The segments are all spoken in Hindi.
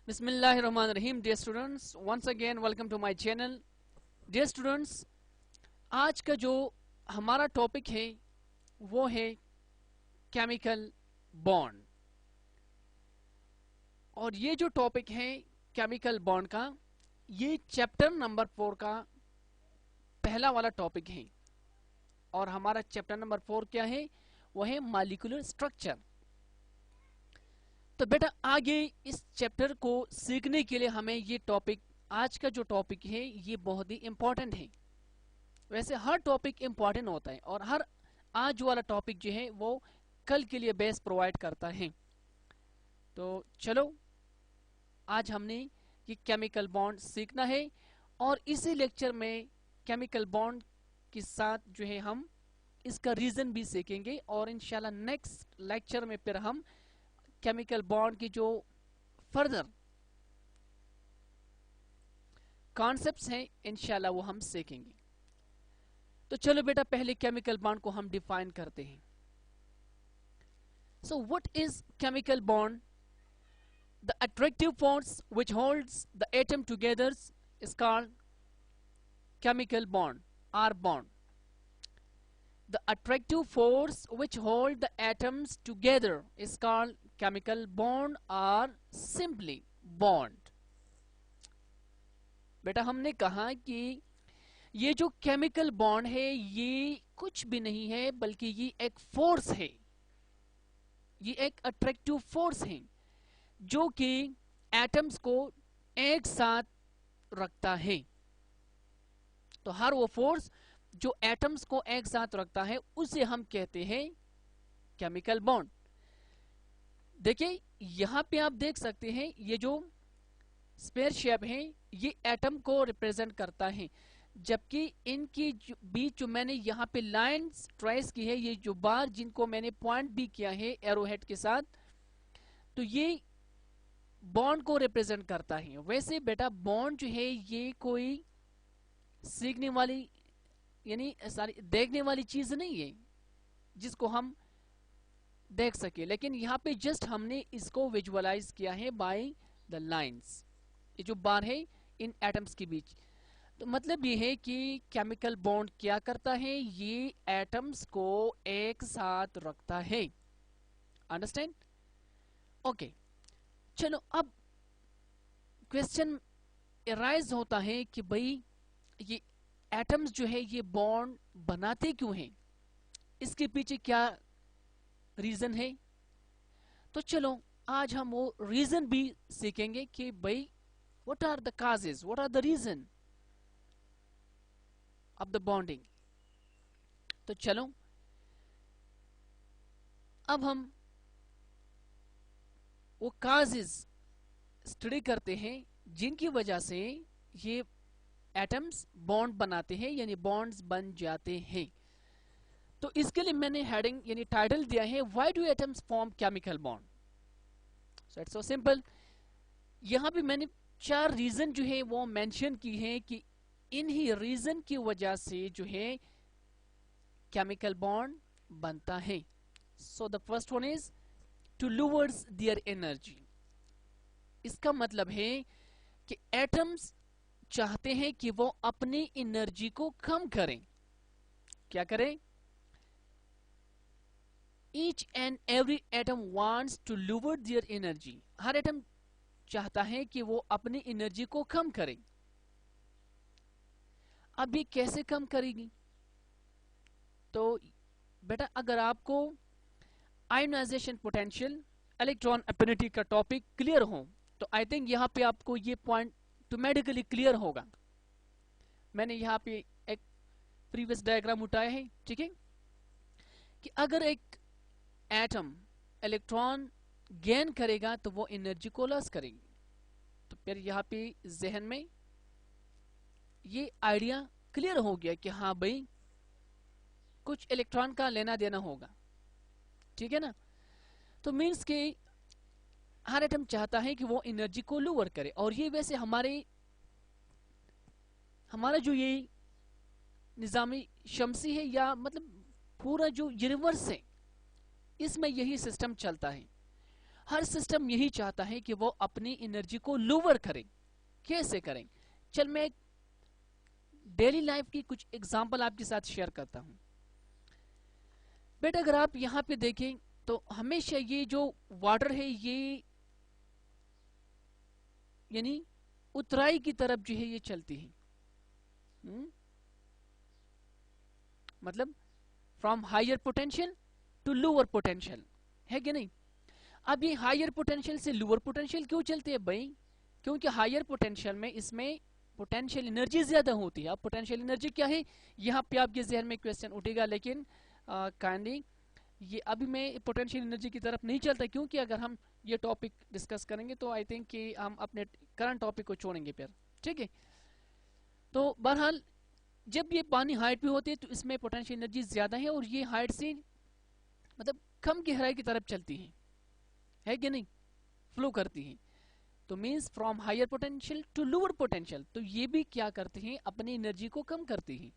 Bismillahirrahmanirrahim. Dear students, once again welcome to my channel. Dear students, आज का जो हमारा टॉपिक है वो है केमिकल बॉन्ड। और ये जो टॉपिक है केमिकल बॉन्ड का, ये चैप्टर नंबर 4 का पहला वाला टॉपिक है। और हमारा चैप्टर नंबर 4 क्या है? वो है मॉलिक्यूलर स्ट्रक्चर। तो बेटा आगे इस चैप्टर को सीखने के लिए हमें ये टॉपिक, आज का जो टॉपिक है ये बहुत ही इंपॉर्टेंट है। वैसे हर टॉपिक इंपॉर्टेंट होता है और हर आज वाला टॉपिक जो है वो कल के लिए बेस प्रोवाइड करता है। तो चलो आज हमने ये केमिकल बॉन्ड सीखना है और इसी लेक्चर में केमिकल बॉन्ड के साथ जो है हम इसका रीजन भी सीखेंगे और इंशाल्लाह नेक्स्ट लेक्चर में फिर हम केमिकल बॉन्ड की जो फर्दर कॉन्सेप्ट्स हैं इंशाल्लाह वो हम सीखेंगे। तो चलो बेटा पहले केमिकल बॉन्ड को हम डिफाइन करते हैं। So what is chemical bond? The attractive force which holds the atom together is called chemical bond or bond. The attractive force which hold the atoms together is called chemical bond or simply bond. बेटा हमने कहा कि ये जो केमिकल बॉन्ड है ये कुछ भी नहीं है बल्कि ये एक फोर्स है, ये एक अट्रैक्टिव फोर्स है जो कि एटम्स को एक साथ रखता है। तो हर वो फोर्स जो एटम्स को एक साथ रखता है उसे हम कहते हैं केमिकल बॉन्ड। देखिए यहां पे आप देख सकते हैं ये जो स्फीयर शेप है ये एटम को रिप्रेजेंट करता है, जबकि इनकी बीच जो मैंने यहाँ पे लाइंस ट्रेस की है, ये जो बार जिनको मैंने पॉइंट भी किया है एरोहेड के साथ, तो ये बॉन्ड को रिप्रेजेंट करता है। वैसे बेटा बॉन्ड जो है ये कोई सीखने वाली यानी सारी देखने वाली चीज नहीं है जिसको हम देख सके, लेकिन यहाँ पे जस्ट हमने इसको विजुअलाइज किया है बाय द लाइंस। ये जो बार है इन एटम्स के बीच, तो मतलब ये है कि केमिकल बॉन्ड क्या करता है, ये एटम्स को एक साथ रखता है। अंडरस्टैंड? ओके चलो अब क्वेश्चन अराइज होता है कि भाई ये एटम्स जो है ये बॉन्ड बनाते क्यों हैं, इसके पीछे क्या रीजन है। तो चलो आज हम वो रीजन भी सीखेंगे कि भाई what are the causes, what are the reason of the bonding. तो चलो अब हम वो काजेस स्टडी करते हैं जिनकी वजह से ये एटम्स बॉन्ड बनाते हैं यानी बॉन्ड्स बन जाते हैं। तो इसके लिए मैंने हेडिंग यानी टाइटल दिया है why do atoms form chemical bond. So it's so simple. यहां पे मैंने 4 रीजन जो है वो मेंशन की है कि इन्हीं रीजन की वजह से जो है केमिकल बॉन्ड बनता है। So the first one is to lowers their energy. इसका मतलब है कि एटम्स चाहते हैं कि वो अपनी एनर्जी को कम करें। क्या करें? Each and every atom wants to lower their energy. हर एटम चाहता है कि वो अपनी एनर्जी को कम करें। अब ये कैसे कम करेगी? तो बेटा अगर आपको आयोनाइजेशन पोटेंशियल, इलेक्ट्रॉन एफिनिटी का टॉपिक क्लियर हो तो आई थिंक यहां पे आपको ये पॉइंट ऑटोमेटिकली क्लियर होगा। मैंने यहाँ पे एक प्रीवियस डायग्राम उठाया है, ठीक है, कि अगर एक एटम इलेक्ट्रॉन गेन करेगा तो वो एनर्जी को लॉस करेगी। तो फिर यहाँ पे जहन में ये आइडिया क्लियर हो गया कि हाँ भाई कुछ इलेक्ट्रॉन का लेना देना होगा, ठीक है ना। तो मीन्स के हर एटम चाहता है कि वो एनर्जी को लोअर करे। और ये वैसे हमारा जो ये निजामी शमसी है या मतलब पूरा जो यूनिवर्स है इसमें यही सिस्टम चलता है। हर सिस्टम यही चाहता है कि वो अपनी एनर्जी को लोअर करें। कैसे करें? चल मैं डेली लाइफ की कुछ एग्जांपल आपके साथ शेयर करता हूं। बेटा अगर आप यहां पे देखें तो हमेशा ये जो वाटर है ये यानी उतराई की तरफ जो है ये चलती है। मतलब from higher potential to lower potential, है कि नहीं? अब ये हायर पोटेंशियल से लोअर पोटेंशियल क्यों चलते हैं भाई? क्योंकि हायर पोटेंशियल में इसमें पोटेंशियल एनर्जी ज्यादा होती है। अब पोटेंशियल एनर्जी क्या है, यहाँ पे आपके जहन में क्वेश्चन उठेगा, लेकिन काइंडली ये अभी मैं पोटेंशियल एनर्जी की तरफ नहीं चलता, क्योंकि अगर हम ये टॉपिक डिस्कस करेंगे तो आई थिंक कि हम अपने करंट टॉपिक को छोड़ेंगे फिर, ठीक है? तो बहरहाल जब ये पानी हाइट पे होती है तो इसमें पोटेंशियल एनर्जी ज्यादा है और ये हाइट से मतलब कम गहराई की तरफ चलती है कि नहीं, फ्लो करती है। तो means from higher potential to lower potential, तो ये भी क्या करते हैं, अपनी एनर्जी को कम करती हैं,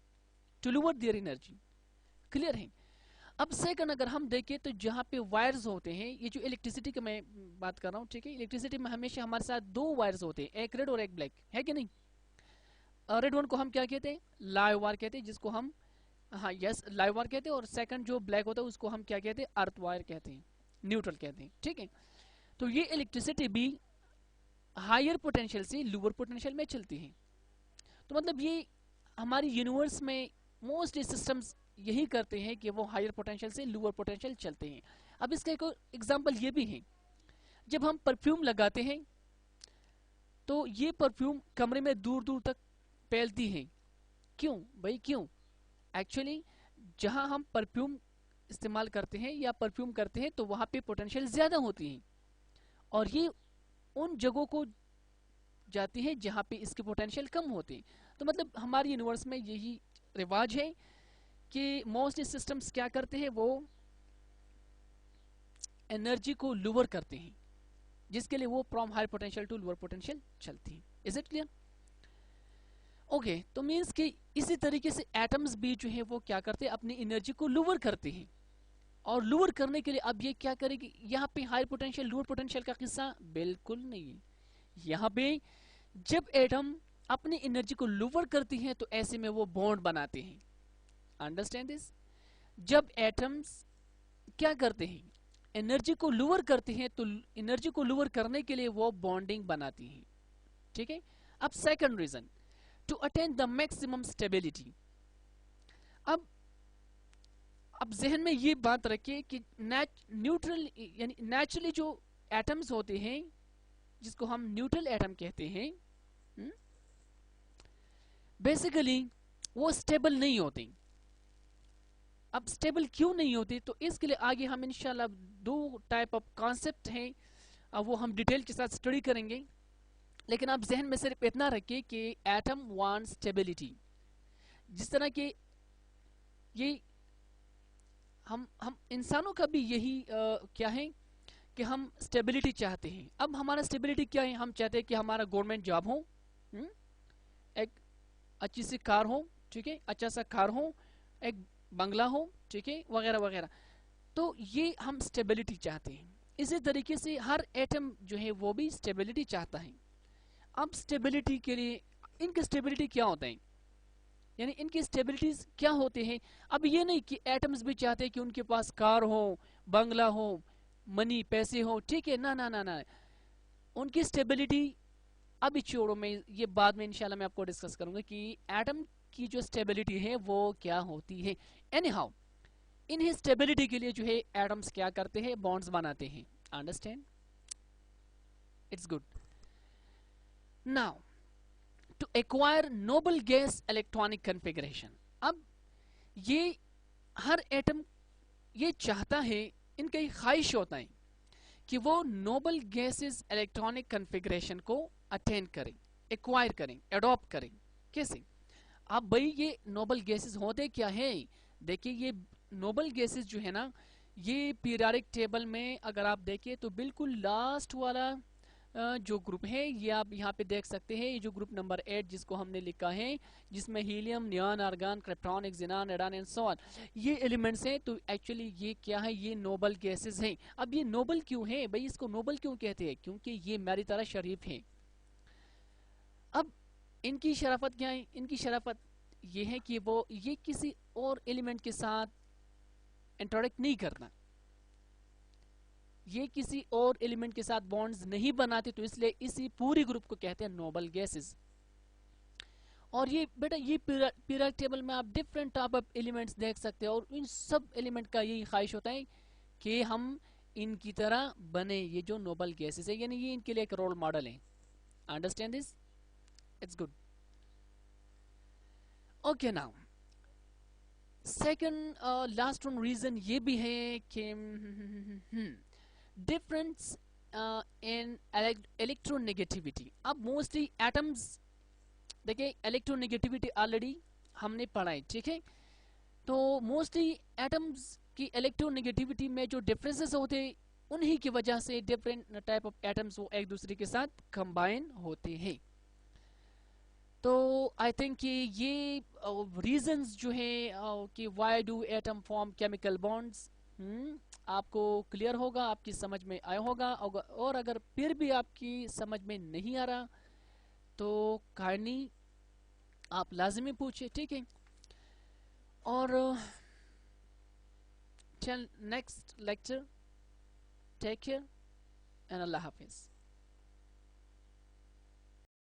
to lower their energy. Clear है? अब सेकंड अगर हम देखें तो जहां पे वायर्स होते हैं, ये जो इलेक्ट्रिसिटी की मैं बात कर रहा हूँ, ठीक है? इलेक्ट्रिसिटी में हमेशा हमारे साथ दो वायर्स होते हैं, एक रेड और एक ब्लैक, है कि नहीं? रेड वन को हम क्या कहते हैं, लाइव वायर कहते हैं, जिसको हम हाँ यस लाइव वायर कहते हैं, और सेकंड जो ब्लैक होता है उसको हम क्या कहते हैं, अर्थ वायर कहते हैं, न्यूट्रल कहते हैं, ठीक है? तो ये इलेक्ट्रिसिटी भी हायर पोटेंशियल से लोअर पोटेंशियल में चलती है। तो मतलब ये हमारी यूनिवर्स में मोस्ट सिस्टम्स यही करते हैं कि वो हायर पोटेंशियल से लोअर पोटेंशियल चलते हैं। अब इसका एक एग्जांपल ये भी है, जब हम परफ्यूम लगाते हैं तो ये परफ्यूम कमरे में दूर दूर तक फैलती है। क्यों भाई, क्यों? एक्चुअली जहां हम परफ्यूम इस्तेमाल करते हैं या परफ्यूम करते हैं तो वहां पे पोटेंशियल ज्यादा होती है, और ये उन जगहों को जाती है जहां पे इसके पोटेंशियल कम होते हैं। तो मतलब हमारी यूनिवर्स में यही रिवाज है कि मोस्ट सिस्टम्स क्या करते हैं, वो एनर्जी को लोअर करते हैं, जिसके लिए वो from higher potential to lower potential चलती है। Is it clear? ओके, तो मीन्स कि इसी तरीके से एटम्स भी जो है वो क्या करते हैं, अपनी एनर्जी को लोअर करते हैं। और लोअर करने के लिए अब ये क्या करेगी, यहाँ पे हाई पोटेंशियल लोअर पोटेंशियल का किस्सा बिल्कुल नहीं है। यहाँ पे जब एटम अपनी एनर्जी को लोअर करती है तो ऐसे में वो बॉन्ड बनाते हैं। Understand this? जब एटम्स क्या करते हैं, एनर्जी को लोअर करते हैं, तो एनर्जी को लोअर करने के लिए वो बॉन्डिंग बनाती हैं, ठीक है? अब second reason, to attain the maximum stability. अब जहन में ये बात रखिए कि न्यूट्रल यानी नेचुरली जो एटम्स होते हैं जिसको हम न्यूट्रल एटम कहते हैं, बेसिकली वो स्टेबल नहीं होते। अब स्टेबल क्यों नहीं होते, तो इसके लिए आगे हम इंशाल्लाह दो टाइप ऑफ कॉन्सेप्ट हैं, अब वो हम डिटेल के साथ स्टडी करेंगे। लेकिन आप जहन में सिर्फ इतना रखिए कि एटम वांट स्टेबिलिटी। जिस तरह के ये हम इंसानों का भी यही क्या है कि हम स्टेबिलिटी चाहते हैं। अब हमारा स्टेबिलिटी क्या है, हम चाहते हैं कि हमारा गवर्नमेंट जॉब हो, एक अच्छी सी कार हो, ठीक है, अच्छा सा कार हो, एक बंगला हो, ठीक है, वगैरह वगैरह। तो ये हम स्टेबिलिटी चाहते हैं। इसी तरीके से हर एटम जो है वो भी स्टेबिलिटी चाहता है। अब स्टेबिलिटी के लिए इनकी स्टेबिलिटी क्या होता है, यानी इनकी स्टेबिलिटीज क्या होते हैं? अब ये नहीं कि एटम्स भी चाहते हैं कि उनके पास कार हो, बंगला हो, मनी पैसे हो, ठीक है ना ना ना ना, उनकी स्टेबिलिटी अभी छोड़ो, मैं ये बाद में इंशाल्लाह मैं आपको डिस्कस करूंगा कि एटम की जो स्टेबिलिटी है वो क्या होती है। एनी हाउ इन्हें स्टेबिलिटी के लिए जो है एटम्स क्या करते हैं, बॉन्ड्स बनाते हैं। Understand? It's good. Now to acquire noble gas electronic configuration. अब ये हर एटम ये चाहता है, इनका एक ख्वाहिश होता है कि वो नोबल गैसेस इलेक्ट्रॉनिक कॉन्फ़िगरेशन को अटेन करें, एक्वायर करें, एडॉप्ट करें। कैसे? अब भाई ये नोबल गैसेस होते क्या है? देखिए ये नोबल गैसेस जो है ना, ये पीरियोडिक टेबल में अगर आप देखिए तो बिल्कुल लास्ट वाला जो ग्रुप है ये आप यहाँ पे देख सकते हैं। ये जो ग्रुप नंबर 8 जिसको हमने लिखा है, जिसमें helium, neon, argon, krypton, xenon, radon and so on, ये एलिमेंट्स हैं। तो एक्चुअली ये क्या है, ये नोबल गैसेस हैं। अब ये नोबल क्यों है भाई, इसको नोबल क्यों कहते हैं? क्योंकि ये मेरी तरह शरीफ हैं। अब इनकी शराफत क्या है? इनकी शराफत ये है कि वो ये किसी और एलिमेंट के साथ इंटरेक्ट नहीं करना, ये किसी और एलिमेंट के साथ बॉन्ड्स नहीं बनाते, तो इसलिए इसी पूरी ग्रुप को कहते हैं नोबल गैसेस। और ये बेटा ये पीरियोडिक टेबल में आप डिफरेंट टाइप ऑफ एलिमेंट्स देख सकते हो, और इन सब एलिमेंट का यही ख्वाहिश होता है कि हम इनकी तरह बने, ये जो नोबल गैसेस है, यानी ये इनके लिए एक रोल मॉडल है। Understand this? It's good. Okay, now second last one reason ये भी है कि डिफरेंस इन इलेक्ट्रोनेगेटिविटी। अब मोस्टली एटम्स, देखिए इलेक्ट्रोनेगेटिविटी ऑलरेडी हमने पढ़ा है, ठीक है। तो मोस्टली एटम्स की इलेक्ट्रोनेगेटिविटी में जो डिफरेंसेस होते हैं, उन्हीं की वजह से डिफरेंट टाइप ऑफ एटम्स वो एक दूसरे के साथ कंबाइन होते हैं। तो आई थिंक कि ये रीजंस जो है कि why do atom form chemical bonds, आपको क्लियर होगा, आपकी समझ में आया होगा। और अगर फिर भी आपकी समझ में नहीं आ रहा तो काइंडली आप लाजमी पूछिए, ठीक है। और till next lecture, take care and Allah Hafiz.